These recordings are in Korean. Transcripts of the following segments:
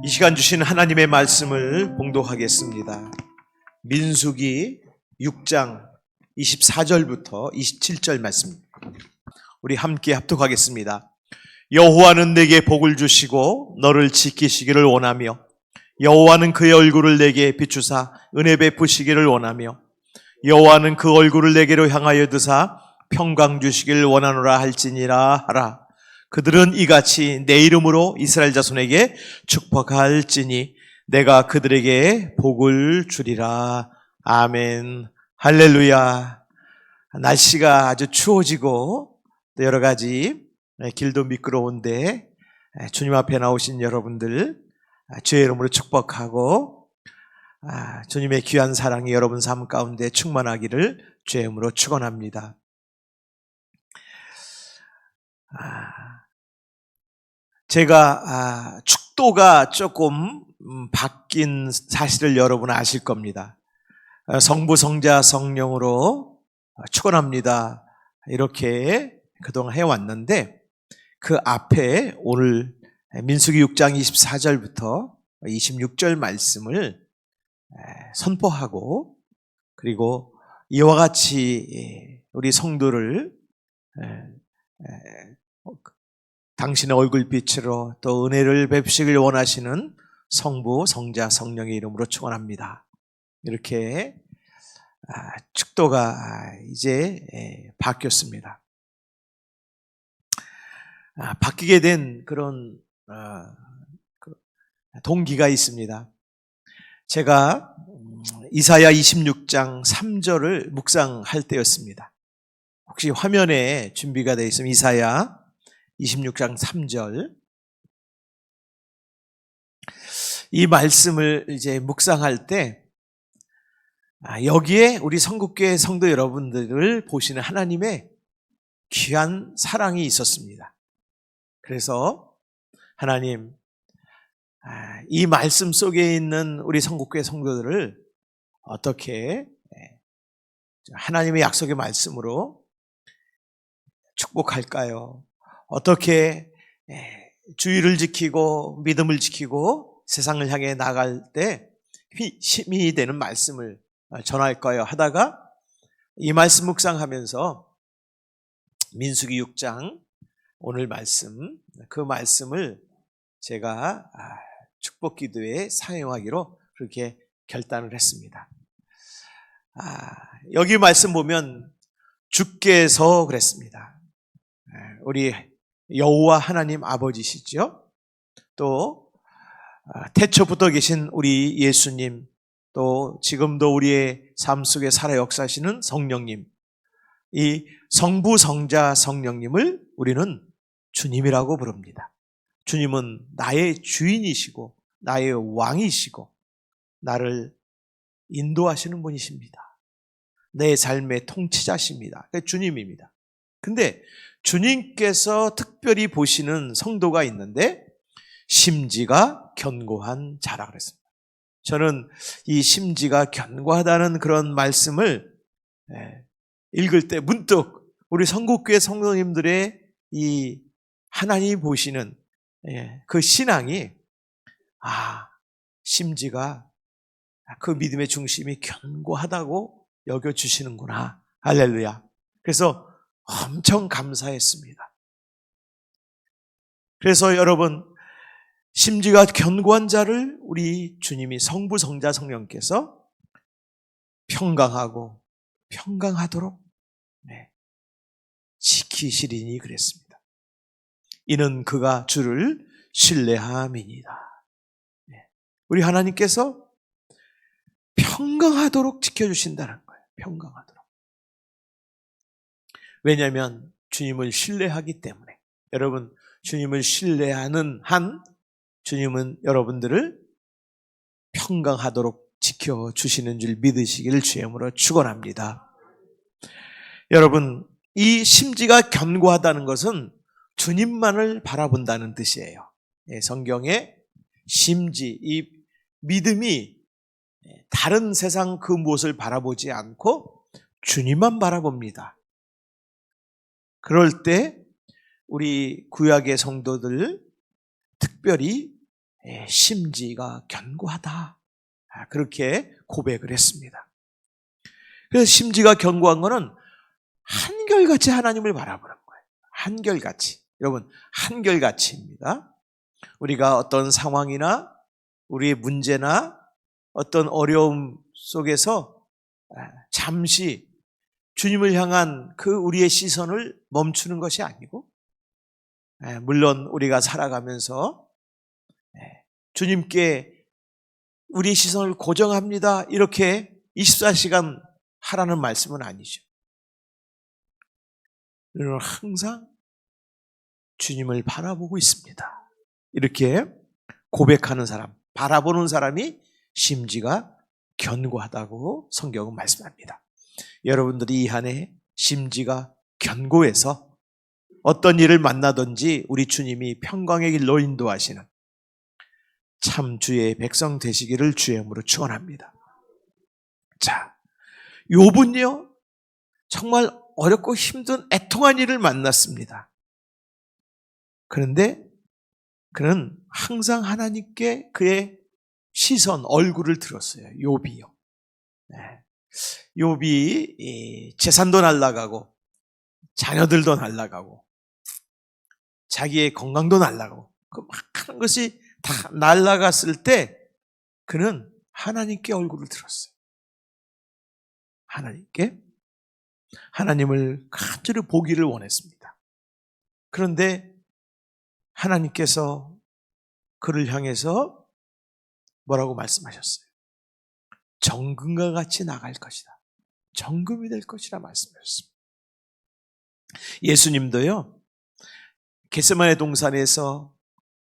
이 시간 주신 하나님의 말씀을 봉독하겠습니다. 민수기 6장 24절부터 27절 말씀, 우리 함께 합독하겠습니다. 여호와는 내게 복을 주시고 너를 지키시기를 원하며, 여호와는 그의 얼굴을 내게 비추사 은혜 베푸시기를 원하며, 여호와는 그 얼굴을 내게로 향하여 드사 평강 주시기를 원하노라 할지니라 하라. 그들은 이같이 내 이름으로 이스라엘 자손에게 축복할지니 내가 그들에게 복을 주리라. 아멘. 할렐루야. 날씨가 아주 추워지고 또 여러 가지 길도 미끄러운데 주님 앞에 나오신 여러분들 주의 이름으로 축복하고 주님의 귀한 사랑이 여러분 삶 가운데 충만하기를 주의 이름으로 축원합니다. 제가 축도가 조금 바뀐 사실을 여러분 아실 겁니다. 성부, 성자, 성령으로 축원합니다. 이렇게 그동안 해왔는데 그 앞에 오늘 민수기 6장 24절부터 26절 말씀을 선포하고, 그리고 이와 같이 우리 성도를 당신의 얼굴빛으로 또 은혜를 베푸시길 원하시는 성부, 성자, 성령의 이름으로 축원합니다. 이렇게 축도가 이제 바뀌었습니다. 바뀌게 된 그런 동기가 있습니다. 제가 이사야 26장 3절을 묵상할 때였습니다. 혹시 화면에 준비가 되어 있으면 이사야 26장 3절, 이 말씀을 이제 묵상할 때 여기에 우리 성국교회 성도 여러분들을 보시는 하나님의 귀한 사랑이 있었습니다. 그래서 하나님, 이 말씀 속에 있는 우리 성국교회 성도들을 어떻게 하나님의 약속의 말씀으로 축복할까요? 어떻게 주의를 지키고 믿음을 지키고 세상을 향해 나갈 때 힘이 되는 말씀을 전할까요? 하다가 이 말씀 묵상하면서 민수기 6장 오늘 말씀, 그 말씀을 제가 축복 기도에 사용하기로 그렇게 결단을 했습니다. 여기 말씀 보면 주께서 그랬습니다. 우리 여호와 하나님 아버지시죠. 또 태초부터 계신 우리 예수님, 또 지금도 우리의 삶 속에 살아 역사하시는 성령님, 이 성부, 성자, 성령님을 우리는 주님이라고 부릅니다. 주님은 나의 주인이시고 나의 왕이시고 나를 인도하시는 분이십니다. 내 삶의 통치자십니다. 주님입니다. 근데 주님께서 특별히 보시는 성도가 있는데 심지가 견고한 자라 그랬습니다. 저는 이 심지가 견고하다는 그런 말씀을 읽을 때 문득 우리 성국교회 성도님들의 이 하나님이 보시는 그 신앙이 심지가 그 믿음의 중심이 견고하다고 여겨주시는구나. 할렐루야. 그래서 엄청 감사했습니다. 그래서 여러분, 심지가 견고한 자를 우리 주님이 성부, 성자, 성령께서 평강하고 평강하도록 지키시리니 그랬습니다. 이는 그가 주를 신뢰함이니이다. 우리 하나님께서 평강하도록 지켜주신다는 거예요. 평강하도록. 왜냐하면 주님을 신뢰하기 때문에. 여러분, 주님을 신뢰하는 한 주님은 여러분들을 평강하도록 지켜주시는 줄 믿으시기를 주의 이름으로 축원합니다. 여러분, 이 심지가 견고하다는 것은 주님만을 바라본다는 뜻이에요. 성경에 심지, 이 믿음이 다른 세상 그 무엇을 바라보지 않고 주님만 바라봅니다. 그럴 때 우리 구약의 성도들 특별히 심지가 견고하다. 그렇게 고백을 했습니다. 그래서 심지가 견고한 거는 한결같이 하나님을 바라보는 거예요. 한결같이. 여러분, 한결같이입니다. 우리가 어떤 상황이나 우리의 문제나 어떤 어려움 속에서 잠시 주님을 향한 그 우리의 시선을 멈추는 것이 아니고, 물론 우리가 살아가면서 주님께 우리의 시선을 고정합니다, 이렇게 24시간 하라는 말씀은 아니죠. 우리는 항상 주님을 바라보고 있습니다. 이렇게 고백하는 사람, 바라보는 사람이 심지가 견고하다고 성경은 말씀합니다. 여러분들이 이 한 해 심지가 견고해서 어떤 일을 만나든지 우리 주님이 평강의 길로 인도하시는 참 주의 백성 되시기를 주의 이름으로 축원합니다. 자, 욥은요 정말 어렵고 힘든 애통한 일을 만났습니다. 그런데 그는 항상 하나님께 그의 시선, 얼굴을 들었어요. 욥이요. 욥이 재산도 날아가고 자녀들도 날아가고 자기의 건강도 날아가고 그 막 하는 것이 다 날아갔을 때 그는 하나님께 얼굴을 들었어요. 하나님께. 하나님을 간절히 보기를 원했습니다. 그런데 하나님께서 그를 향해서 뭐라고 말씀하셨어요? 정금과 같이 나갈 것이다. 정금이 될 것이라 말씀하셨습니다. 예수님도요, 겟세마네 동산에서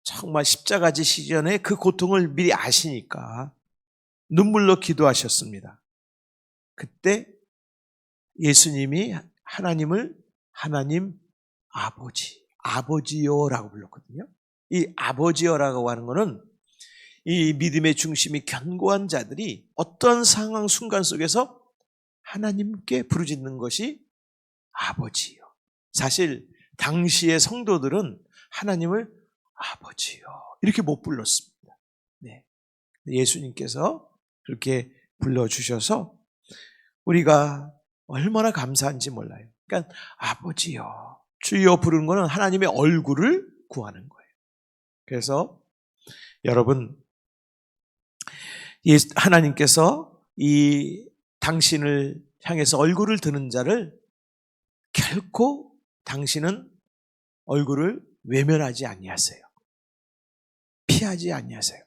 정말 십자가 지시기 전에 그 고통을 미리 아시니까 눈물로 기도하셨습니다. 그때 예수님이 하나님을 하나님 아버지, 아버지요라고 불렀거든요. 이 아버지요라고 하는 것은 이 믿음의 중심이 견고한 자들이 어떤 상황 순간 속에서 하나님께 부르짖는 것이 아버지요. 사실 당시의 성도들은 하나님을 아버지요 이렇게 못 불렀습니다. 네. 예수님께서 그렇게 불러주셔서 우리가 얼마나 감사한지 몰라요. 그러니까 아버지요, 주여 부르는 것은 하나님의 얼굴을 구하는 거예요. 그래서 여러분, 하나님께서 이 당신을 향해서 얼굴을 드는 자를 결코 당신은 얼굴을 외면하지 아니하세요. 피하지 아니하세요.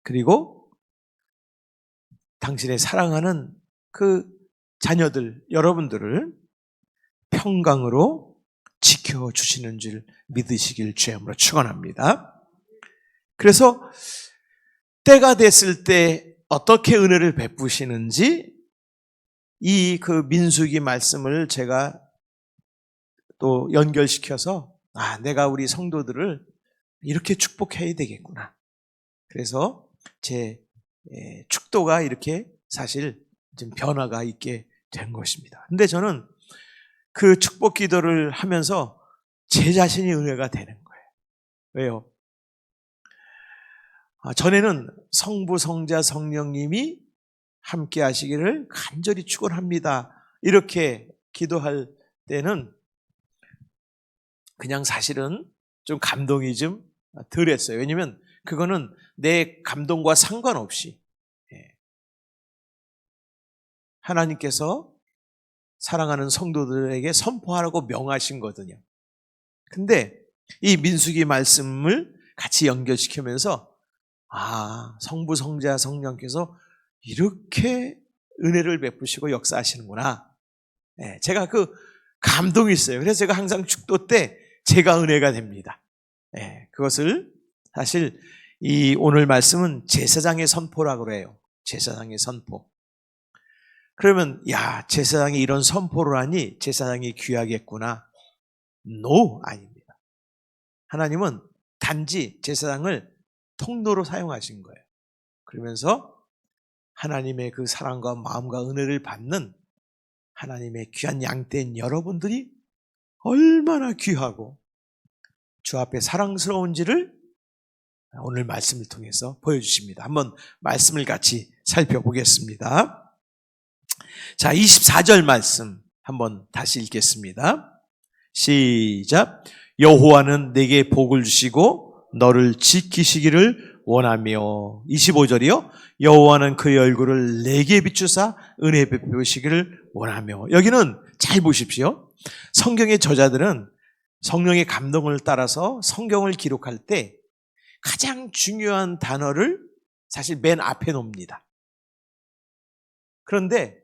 그리고 당신의 사랑하는 그 자녀들, 여러분들을 평강으로 지켜주시는 줄 믿으시길 주의 이름으로 축원합니다. 그래서 때가 됐을 때 어떻게 은혜를 베푸시는지 이 그 민수기 말씀을 제가 또 연결시켜서 내가 우리 성도들을 이렇게 축복해야 되겠구나. 그래서 제 축도가 이렇게 사실 좀 변화가 있게 된 것입니다. 근데 저는 그 축복 기도를 하면서 제 자신이 은혜가 되는 거예요. 왜요? 전에는 성부, 성자, 성령님이 함께 하시기를 간절히 축원합니다. 이렇게 기도할 때는 그냥 사실은 좀 감동이 좀 덜했어요. 왜냐하면 그거는 내 감동과 상관없이 하나님께서 사랑하는 성도들에게 선포하라고 명하신 거거든요. 근데 이 민수기 말씀을 같이 연결시키면서 성부, 성자, 성령께서 이렇게 은혜를 베푸시고 역사하시는구나. 제가 그 감동이 있어요. 그래서 제가 항상 축도 때 제가 은혜가 됩니다. 그것을 사실 이 오늘 말씀은 제사장의 선포라고 해요. 제사장의 선포. 그러면 제사장이 이런 선포를 하니 제사장이 귀하겠구나. No, 아닙니다. 하나님은 단지 제사장을 통로로 사용하신 거예요. 그러면서 하나님의 그 사랑과 마음과 은혜를 받는 하나님의 귀한 양떼인 여러분들이 얼마나 귀하고 주 앞에 사랑스러운지를 오늘 말씀을 통해서 보여주십니다. 한번 말씀을 같이 살펴보겠습니다. 자, 24절 말씀 한번 다시 읽겠습니다. 시작. 여호와는 내게 복을 주시고 너를 지키시기를 원하며. 25절이요. 여호와는 그의 얼굴을 내게 비추사 은혜 베푸시기를 원하며. 여기는 잘 보십시오. 성경의 저자들은 성령의 감동을 따라서 성경을 기록할 때 가장 중요한 단어를 사실 맨 앞에 놓습니다. 그런데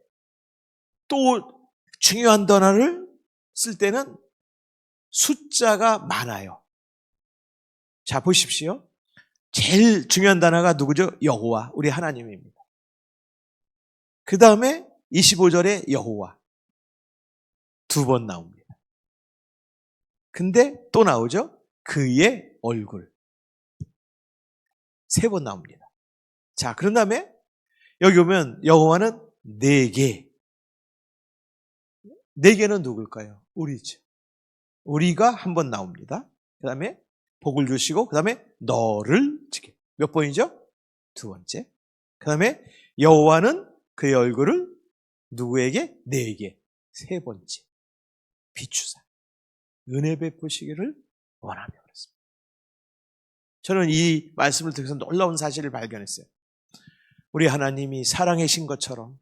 또 중요한 단어를 쓸 때는 숫자가 많아요. 자, 보십시오. 제일 중요한 단어가 누구죠? 여호와, 우리 하나님입니다. 그 다음에 25절에 여호와 두 번 나옵니다. 근데 또 나오죠? 그의 얼굴 세 번 나옵니다. 자, 그런 다음에 여기 오면 여호와는 내게. 내게는 누굴까요? 우리죠. 우리가 한 번 나옵니다. 그 다음에 복을 주시고 그 다음에 너를 지키. 몇 번이죠? 두 번째. 그 다음에 여호와는 그의 얼굴을 누구에게? 내게. 세 번째. 비추사 은혜 베푸시기를 원하며 그랬습니다. 저는 이 말씀을 통해서 놀라운 사실을 발견했어요. 우리 하나님이 사랑의 신 것처럼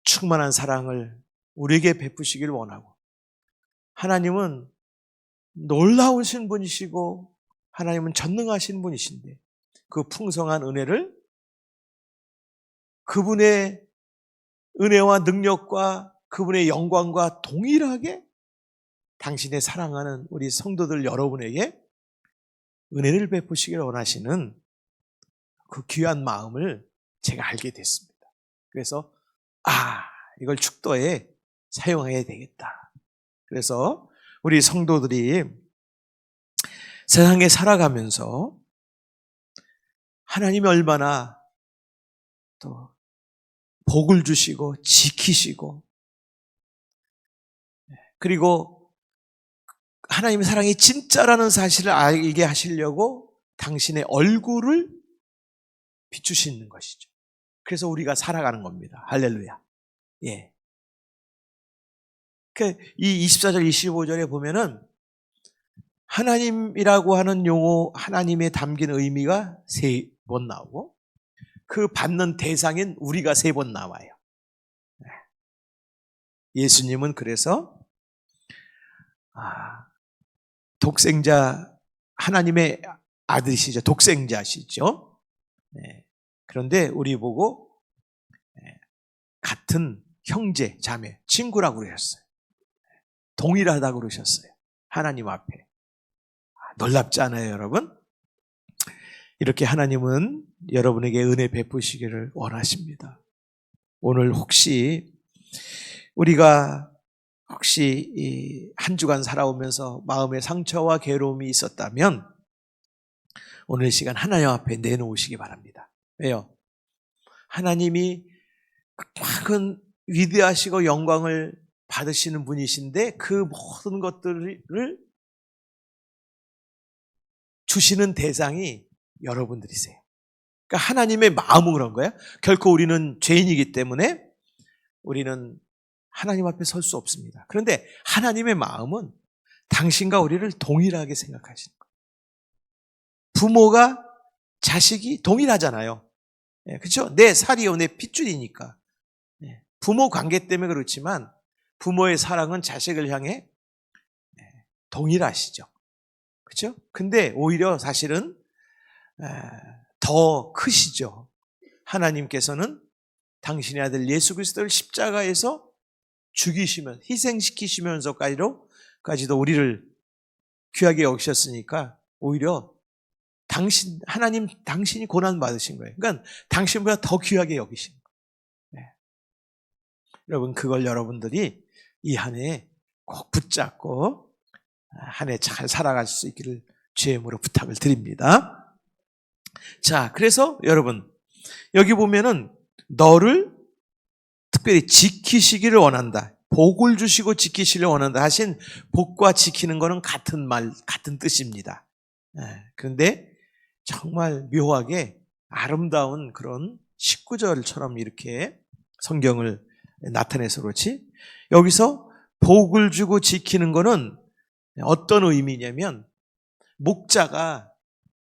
충만한 사랑을 우리에게 베푸시길 원하고, 하나님은 놀라우신 분이시고 하나님은 전능하신 분이신데 그 풍성한 은혜를 그분의 은혜와 능력과 그분의 영광과 동일하게 당신의 사랑하는 우리 성도들 여러분에게 은혜를 베푸시길 원하시는 그 귀한 마음을 제가 알게 됐습니다. 그래서 이걸 축도에 사용해야 되겠다. 그래서 우리 성도들이 세상에 살아가면서 하나님이 얼마나 또 복을 주시고 지키시고, 그리고 하나님의 사랑이 진짜라는 사실을 알게 하시려고 당신의 얼굴을 비추시는 것이죠. 그래서 우리가 살아가는 겁니다. 할렐루야. 예. 이 24절, 25절에 보면은 하나님이라고 하는 용어, 하나님에 담긴 의미가 3번 나오고 그 받는 대상인 우리가 3번 나와요. 예수님은 그래서 독생자, 하나님의 아들이시죠. 독생자시죠. 네. 그런데 우리 보고 같은 형제, 자매, 친구라고 그러셨어요. 동일하다고 그러셨어요. 하나님 앞에. 놀랍지 않아요, 여러분? 이렇게 하나님은 여러분에게 은혜 베푸시기를 원하십니다. 오늘 우리가 이 한 주간 살아오면서 마음의 상처와 괴로움이 있었다면 오늘 시간 하나님 앞에 내놓으시기 바랍니다. 왜요? 하나님이 큰 위대하시고 영광을 받으시는 분이신데 그 모든 것들을 주시는 대상이 여러분들이세요. 그러니까 하나님의 마음은 그런 거예요. 결코 우리는 죄인이기 때문에 우리는 하나님 앞에 설 수 없습니다. 그런데 하나님의 마음은 당신과 우리를 동일하게 생각하시는 거예요. 부모가 자식이 동일하잖아요. 그렇죠? 내 살이요, 내 핏줄이니까. 부모 관계 때문에 그렇지만 부모의 사랑은 자식을 향해 동일하시죠. 그렇죠? 근데 오히려 사실은 더 크시죠. 하나님께서는 당신의 아들 예수 그리스도를 십자가에서 죽이시면, 희생시키시면서까지도 우리를 귀하게 여기셨으니까 오히려 당신이 고난 받으신 거예요. 그러니까 당신보다 더 귀하게 여기신 거예요. 여러분, 그걸 여러분들이 이 한 해 꼭 붙잡고 한 해 잘 살아갈 수 있기를 주의 이름으로 부탁을 드립니다. 자, 그래서 여러분, 여기 보면은 너를 특별히 지키시기를 원한다. 복을 주시고 지키시기를 원한다 하신 복과 지키는 거는 같은 뜻입니다. 그런데 정말 묘하게 아름다운 그런 19절처럼 이렇게 성경을 나타내서 그렇지, 여기서 복을 주고 지키는 거는 어떤 의미냐면, 목자가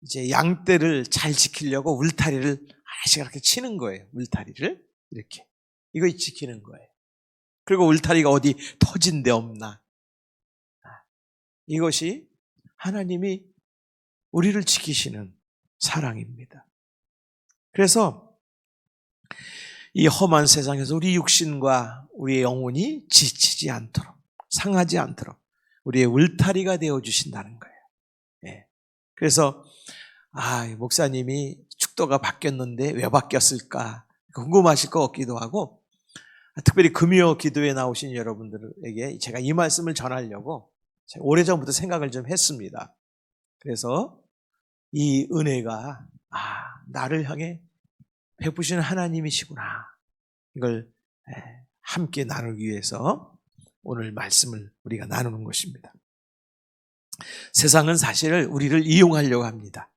이제 양떼를 잘 지키려고 울타리를 하나씩 이렇게 치는 거예요. 울타리를 이렇게, 이거 지키는 거예요. 그리고 울타리가 어디 터진 데 없나, 이것이 하나님이 우리를 지키시는 사랑입니다. 그래서 이 험한 세상에서 우리 육신과 우리의 영혼이 지치지 않도록, 상하지 않도록 우리의 울타리가 되어주신다는 거예요. 예. 그래서 목사님이 축도가 바뀌었는데 왜 바뀌었을까 궁금하실 것 같기도 하고, 특별히 금요 기도에 나오신 여러분들에게 제가 이 말씀을 전하려고 제가 오래전부터 생각을 좀 했습니다. 그래서 이 은혜가 나를 향해 베푸시는 하나님이시구나, 이걸 함께 나누기 위해서 오늘 말씀을 우리가 나누는 것입니다. 세상은 사실 우리를 이용하려고 합니다.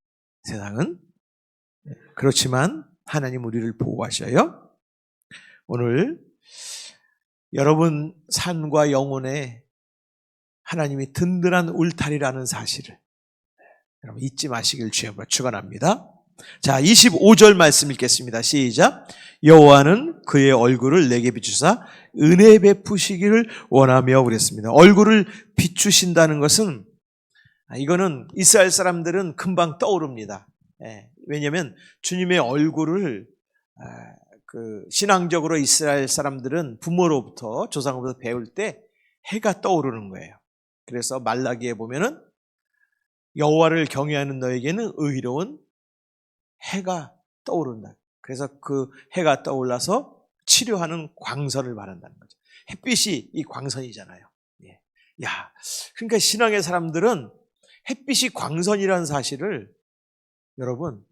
세상은. 그렇지만 하나님 우리를 보호하셔요. 오늘 여러분 삶과 영혼에 하나님이 든든한 울타리라는 사실을 여러분 잊지 마시길 주여 축원합니다. 자, 25절 말씀 읽겠습니다. 시작. 여호와는 그의 얼굴을 내게 비추사 은혜 베푸시기를 원하며 그랬습니다. 얼굴을 비추신다는 것은, 이거는 이스라엘 사람들은 금방 떠오릅니다. 왜냐하면 주님의 얼굴을 신앙적으로 이스라엘 사람들은 부모로부터, 조상으로부터 배울 때 해가 떠오르는 거예요. 그래서 말라기에 보면은 여호와를 경외하는 너에게는 의로운 해가 떠오른다. 그래서 그 해가 떠올라서 치료하는 광선을 말한다는 거죠. 햇빛이 이 광선이잖아요. 그러니까 신앙의 사람들은 햇빛이 광선이라는 사실을 여러분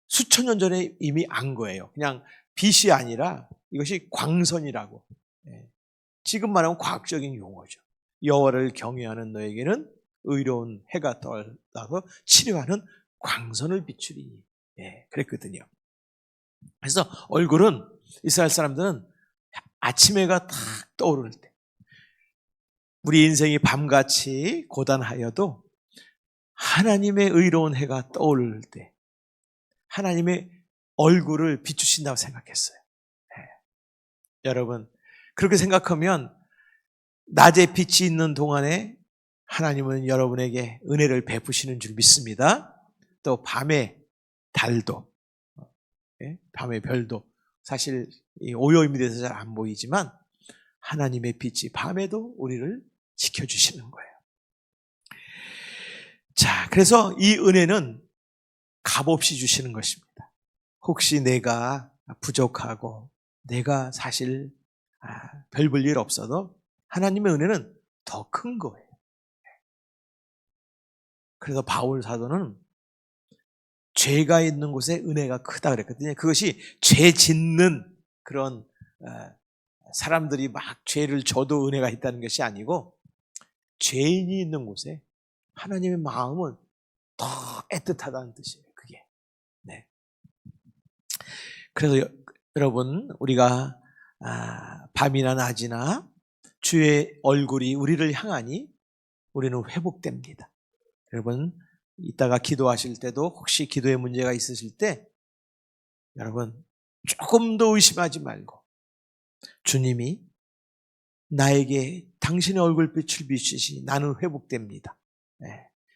수천 년 전에 이미 안 거예요. 그냥 빛이 아니라 이것이 광선이라고. 지금 말하면 과학적인 용어죠. 여호와를 경외하는 너에게는 의로운 해가 떠올라서 치료하는 광선을 비추리니. 그랬거든요. 그래서 얼굴은 이스라엘 사람들은 아침 해가 탁 떠오를 때, 우리 인생이 밤같이 고단하여도 하나님의 의로운 해가 떠오를 때 하나님의 얼굴을 비추신다고 생각했어요. 여러분, 그렇게 생각하면 낮에 빛이 있는 동안에 하나님은 여러분에게 은혜를 베푸시는 줄 믿습니다. 또 밤에 달도, 밤의 별도, 사실 오염이 돼서 잘 안 보이지만 하나님의 빛이 밤에도 우리를 지켜주시는 거예요. 자, 그래서 이 은혜는 값없이 주시는 것입니다. 혹시 내가 부족하고 내가 사실 별 볼 일 없어도 하나님의 은혜는 더 큰 거예요. 그래서 바울 사도는 죄가 있는 곳에 은혜가 크다 그랬거든요. 그것이 죄 짓는 그런 사람들이 막 죄를 져도 은혜가 있다는 것이 아니고, 죄인이 있는 곳에 하나님의 마음은 더 애틋하다는 뜻이에요. 그게. 그래서 여러분, 우리가 밤이나 낮이나 주의 얼굴이 우리를 향하니 우리는 회복됩니다. 여러분, 이따가 기도하실 때도 혹시 기도에 문제가 있으실 때 여러분 조금 더 의심하지 말고, 주님이 나에게 당신의 얼굴빛을 비추시니 나는 회복됩니다.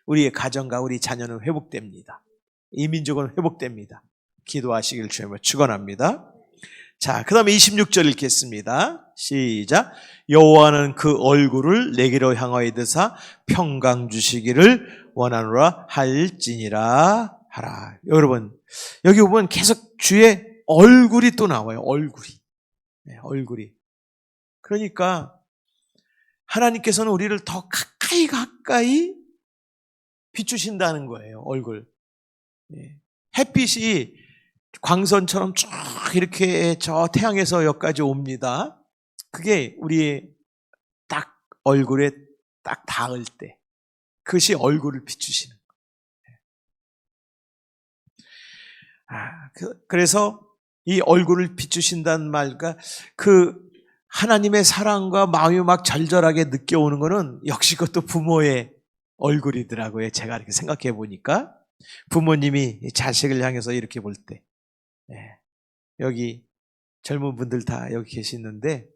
우리의 가정과 우리 자녀는 회복됩니다. 이 민족은 회복됩니다. 기도하시길 주님을 축원합니다. 자, 그 다음에 26절 읽겠습니다. 시작. 여호와는 그 얼굴을 내게로 향하여 드사 평강 주시기를 원하노라 할지니라 하라. 여러분, 여기 보면 계속 주의 얼굴이 또 나와요. 얼굴이. 그러니까 하나님께서는 우리를 더 가까이 비추신다는 거예요. 얼굴. 햇빛이 광선처럼 쭉 이렇게 저 태양에서 여기까지 옵니다. 그게 우리의 딱 얼굴에 딱 닿을 때, 그것이 얼굴을 비추시는 거예요. 그래서 이 얼굴을 비추신다는 말과 그 하나님의 사랑과 마음이 막 절절하게 느껴오는 거는 역시 그것도 부모의 얼굴이더라고요. 제가 이렇게 생각해 보니까 부모님이 자식을 향해서 이렇게 볼 때, 여기 젊은 분들 다 여기 계시는데,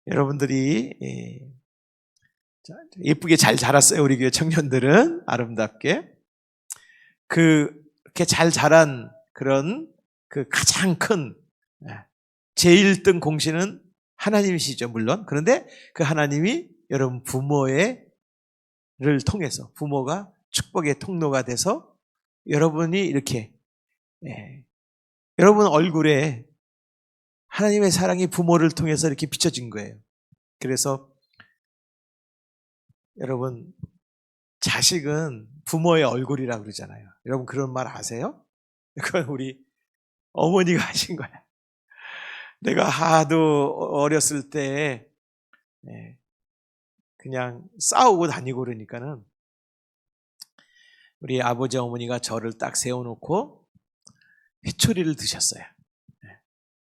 여러분들이 예쁘게 잘 자랐어요. 우리 교회 청년들은 아름답게 그렇게 잘 자란 그런 그 가장 큰 제1등 공신은 하나님이시죠, 물론. 그런데 그 하나님이 여러분 부모를 통해서 부모가 축복의 통로가 돼서 여러분이 이렇게 여러분 얼굴에 하나님의 사랑이 부모를 통해서 이렇게 비춰진 거예요. 그래서 여러분 자식은 부모의 얼굴이라고 그러잖아요. 여러분 그런 말 아세요? 그건 우리 어머니가 하신 거야. 내가 하도 어렸을 때 그냥 싸우고 다니고 그러니까는 우리 아버지 어머니가 저를 딱 세워놓고 회초리를 드셨어요.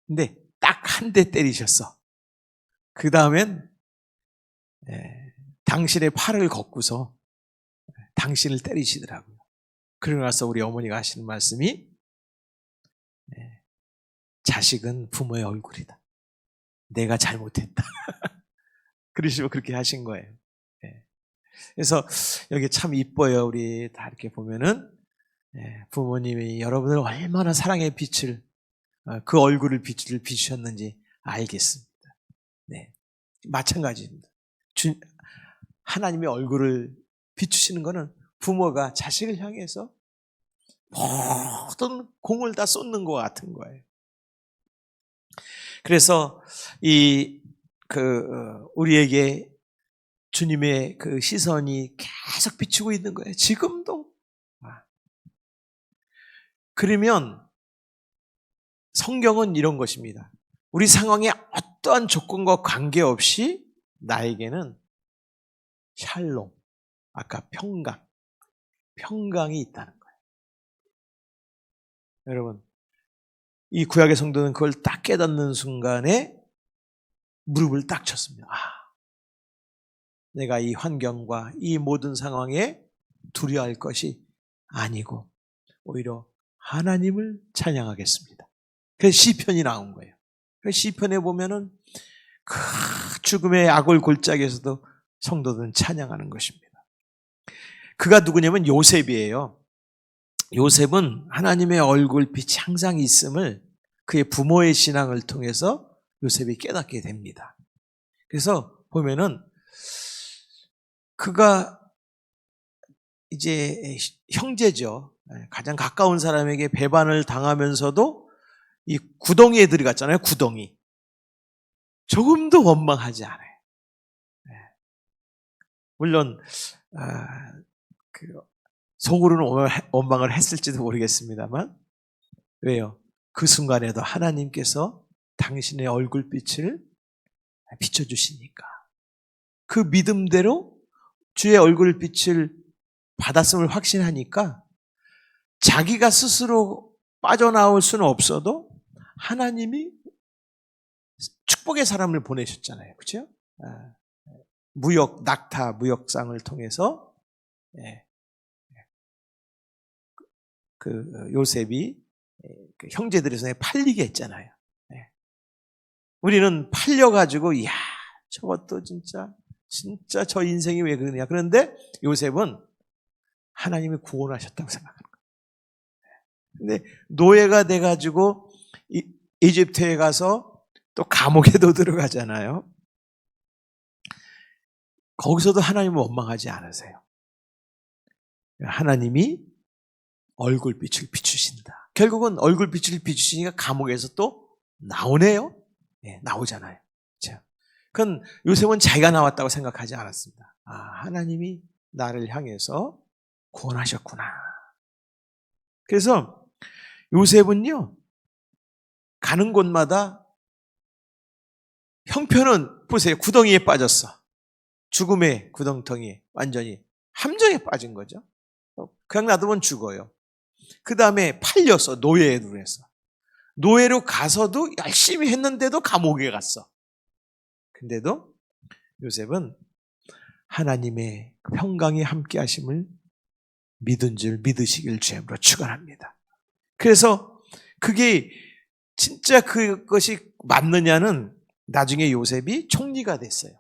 근데 딱 한 대 때리셨어. 그 다음엔 당신의 팔을 걷고서 당신을 때리시더라고요. 그러고 나서 우리 어머니가 하시는 말씀이 자식은 부모의 얼굴이다. 내가 잘못했다. 그러시고 그렇게 하신 거예요. 그래서 여기 참 이뻐요. 우리 다 이렇게 보면은 부모님이 여러분을 얼마나 사랑의 빛을 그 얼굴을 빛을 비추셨는지 알겠습니다. 네, 마찬가지입니다. 하나님의 얼굴을 비추시는 것은 부모가 자식을 향해서 모든 공을 다 쏟는 것 같은 거예요. 그래서 우리에게 주님의 그 시선이 계속 비추고 있는 거예요. 지금도. 그러면 성경은 이런 것입니다. 우리 상황에 어떠한 조건과 관계없이 나에게는 샬롬, 아까 평강이 있다는 거예요. 여러분, 이 구약의 성도는 그걸 딱 깨닫는 순간에 무릎을 딱 쳤습니다. 내가 이 환경과 이 모든 상황에 두려워할 것이 아니고 오히려 하나님을 찬양하겠습니다. 그래서 시편이 나온 거예요. 그래서 시편에 보면은 그 죽음의 악을 골짜기에서도 성도들은 찬양하는 것입니다. 그가 누구냐면 요셉이에요. 요셉은 하나님의 얼굴빛이 항상 있음을 그의 부모의 신앙을 통해서 요셉이 깨닫게 됩니다. 그래서 보면은 그가 이제 형제죠. 가장 가까운 사람에게 배반을 당하면서도 이 구덩이에 들어갔잖아요. 구덩이. 조금도 원망하지 않아요. 물론 속으로는 원망을 했을지도 모르겠습니다만 왜요? 그 순간에도 하나님께서 당신의 얼굴빛을 비춰주시니까 그 믿음대로 주의 얼굴빛을 받았음을 확신하니까 자기가 스스로 빠져나올 수는 없어도 하나님이 축복의 사람을 보내셨잖아요. 그렇죠? 낙타 무역상을 통해서 그 요셉이 그 형제들의 손에 팔리게 했잖아요. 우리는 팔려가지고 이야 저것도 진짜 저 인생이 왜 그러냐. 그런데 요셉은 하나님이 구원하셨다고 생각하는 거예요. 근데 노예가 돼가지고 이집트에 가서 또 감옥에도 들어가잖아요. 거기서도 하나님을 원망하지 않으세요. 하나님이 얼굴빛을 비추신다. 결국은 얼굴빛을 비추시니까 감옥에서 또 나오네요. 나오잖아요. 그렇죠? 그건 요셉은 자기가 나왔다고 생각하지 않았습니다. 하나님이 나를 향해서 구원하셨구나. 그래서 요셉은요, 가는 곳마다 형편은 보세요. 구덩이에 빠졌어. 죽음의 구덩텅이에 완전히 함정에 빠진 거죠. 그냥 놔두면 죽어요. 그 다음에 팔려서 노예로 해서. 노예로 가서도 열심히 했는데도 감옥에 갔어. 근데도 요셉은 하나님의 평강이 함께 하심을 믿은 줄 믿으시길 주님으로 축원합니다. 그래서 그게 진짜 그것이 맞느냐는 나중에 요셉이 총리가 됐어요.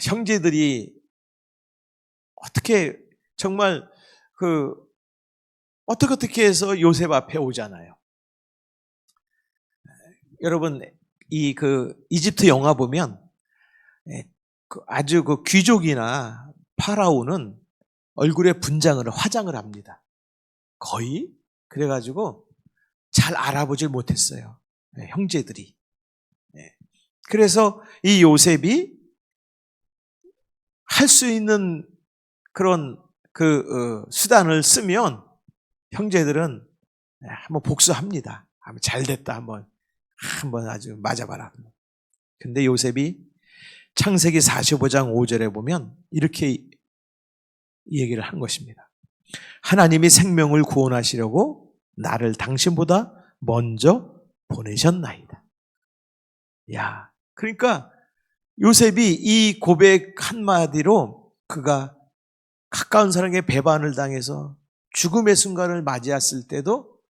형제들이 어떻게 정말 어떻게 해서 요셉 앞에 오잖아요. 여러분 이집트 영화 보면 아주 귀족이나 파라오는 얼굴에 분장을 화장을 합니다. 거의 그래가지고 잘 알아보질 못했어요. 형제들이. 그래서 이 요셉이 할 수 있는 그런 수단을 쓰면 형제들은 한번 복수합니다. 한번 잘됐다 한번 아주 맞아봐라. 근데 요셉이 창세기 45장 5절에 보면 이렇게 얘기를 한 것입니다. 하나님이 생명을 구원하시려고 나를 당신보다 먼저 보내셨나이다. 야, 그러니까 요셉이 이 고백 한마디로 그가 가까운 사람에게 배반을 당해서 죽음의 순간을 맞이했을 때도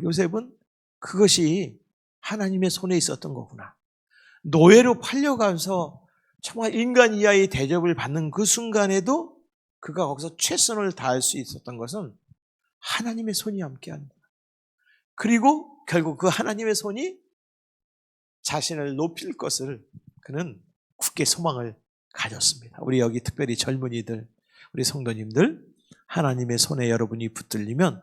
요셉은 그것이 하나님의 손에 있었던 거구나. 노예로 팔려가서 정말 인간 이하의 대접을 받는 그 순간에도 그가 거기서 최선을 다할 수 있었던 것은 하나님의 손이 함께한다. 그리고 결국 그 하나님의 손이 자신을 높일 것을 그는 굳게 소망을 가졌습니다. 우리 여기 특별히 젊은이들, 우리 성도님들, 하나님의 손에 여러분이 붙들리면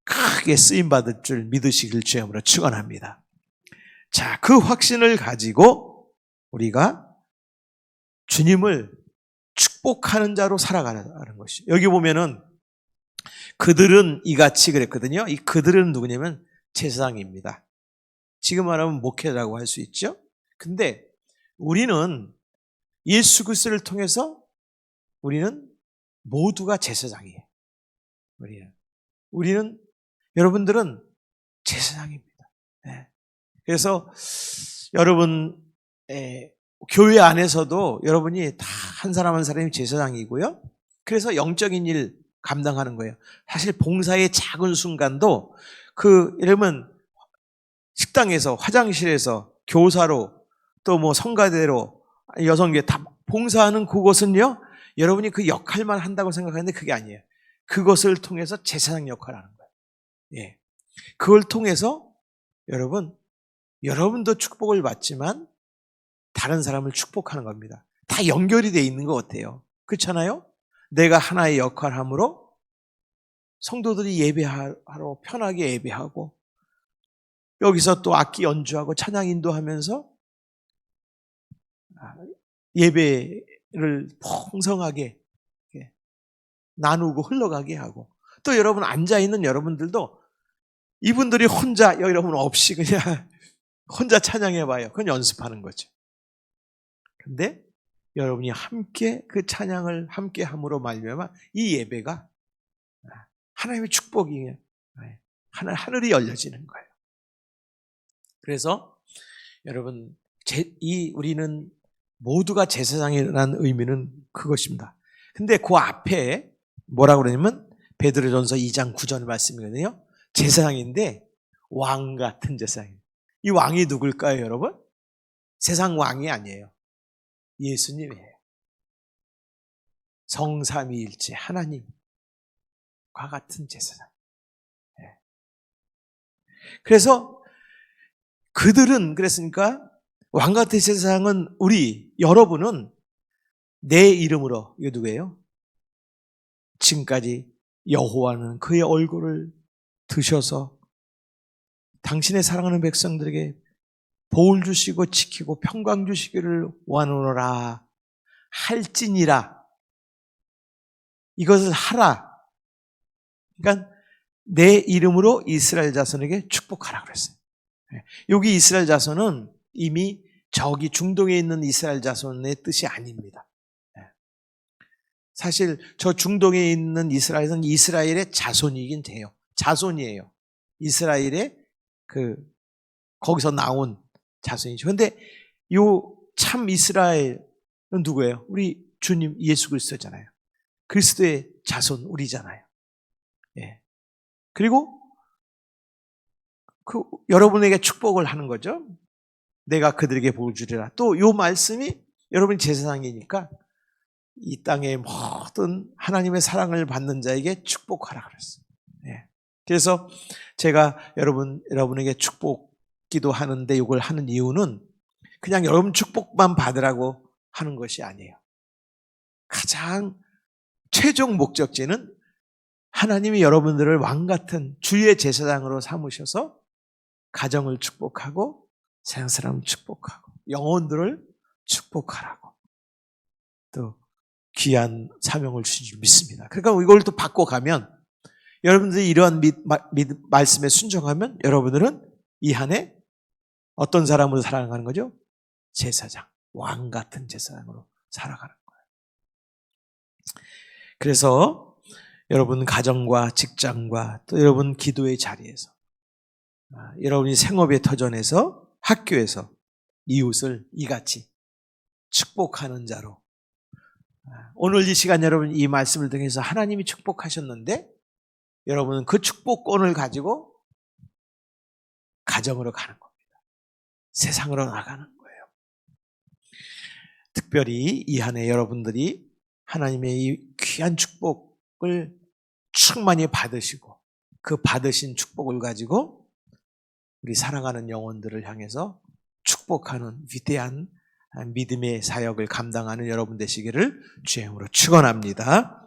크게 쓰임받을 줄 믿으시길 주님으로 축원합니다. 자, 그 확신을 가지고 우리가 주님을 축복하는 자로 살아가는 것이. 여기 보면은 그들은 이같이 그랬거든요. 이 그들은 누구냐면 제사장입니다. 지금 말하면 목회자라고 할 수 있죠. 근데 우리는 예수 그리스도를 통해서 우리는 모두가 제사장이에요. 우리는 여러분들은 제사장입니다. 그래서 여러분 교회 안에서도 여러분이 다 한 사람 한 사람이 제사장이고요. 그래서 영적인 일 감당하는 거예요. 사실 봉사의 작은 순간도 여러분 식당에서, 화장실에서, 교사로, 또 뭐 성가대로, 여성계 다 봉사하는 그곳은요, 여러분이 그 역할만 한다고 생각하는데 그게 아니에요. 그것을 통해서 제사장 역할을 하는 거예요. 그걸 통해서 여러분도 축복을 받지만 다른 사람을 축복하는 겁니다. 다 연결이 돼 있는 것 같아요. 그렇잖아요? 내가 하나의 역할을 함으로 성도들이 예배하러 편하게 예배하고 여기서 또 악기 연주하고 찬양 인도하면서 예배를 풍성하게 나누고 흘러가게 하고 또 여러분 앉아있는 여러분들도 이분들이 혼자 여러분 없이 그냥 혼자 찬양해봐요. 그건 연습하는 거죠. 근데 여러분이 함께 그 찬양을 함께 함으로 말미암아 이 예배가 하나님의 축복이에요. 하늘이 열려지는 거예요. 그래서 여러분 우리는 모두가 제사장이라는 의미는 그것입니다. 근데 그 앞에 뭐라고 그러냐면 베드로전서 2장 9절 말씀이거든요. 제사장인데 왕 같은 제사장이에요. 이 왕이 누굴까요, 여러분? 세상 왕이 아니에요. 예수님이에요. 성삼위일체 하나님과 같은 제사장. 그래서 그들은 그랬으니까 왕같은 제사장은 여러분은 내 이름으로, 이거 누구예요? 지금까지 여호와는 그의 얼굴을 드셔서 당신의 사랑하는 백성들에게 복을 주시고 지키고 평강 주시기를 원하노라 할지니라. 이것을 하라. 그러니까 내 이름으로 이스라엘 자손에게 축복하라 그랬어요. 여기 이스라엘 자손은 이미 저기 중동에 있는 이스라엘 자손의 뜻이 아닙니다. 사실 저 중동에 있는 이스라엘은 이스라엘의 자손이긴 돼요. 자손이에요. 이스라엘의 거기서 나온 자손이죠. 근데 요 참 이스라엘은 누구예요? 우리 주님 예수 그리스도잖아요. 그리스도의 자손 우리잖아요. 예. 그리고 여러분에게 축복을 하는 거죠. 내가 그들에게 복을 주리라. 또 요 말씀이 여러분이 제사장이니까 이 땅의 모든 하나님의 사랑을 받는 자에게 축복하라 그랬어요. 예. 그래서 제가 여러분에게 축복 기도하는데 이걸 하는 이유는 그냥 여러분 축복만 받으라고 하는 것이 아니에요. 가장 최종 목적지는 하나님이 여러분들을 왕같은 주의 제사장으로 삼으셔서 가정을 축복하고 세상 사람을 축복하고 영혼들을 축복하라고 또 귀한 사명을 주신 줄 믿습니다. 그러니까 이걸 또 바꿔가면 여러분들이 이러한 말씀에 순종하면 여러분들은 이 한 해 어떤 사람으로 살아가는 거죠? 제사장, 왕 같은 제사장으로 살아가는 거예요. 그래서 여러분 가정과 직장과 또 여러분 기도의 자리에서 여러분이 생업의 터전에서 학교에서 이웃을 이같이 축복하는 자로 오늘 이 시간 여러분 이 말씀을 통해서 하나님이 축복하셨는데 여러분은 그 축복권을 가지고 가정으로 가는 겁니다. 세상으로 나가는 거예요. 특별히 이 한 해 여러분들이 하나님의 이 귀한 축복을 충만히 받으시고 그 받으신 축복을 가지고 우리 사랑하는 영혼들을 향해서 축복하는 위대한 믿음의 사역을 감당하는 여러분 되시기를 주의 이름으로 축원합니다.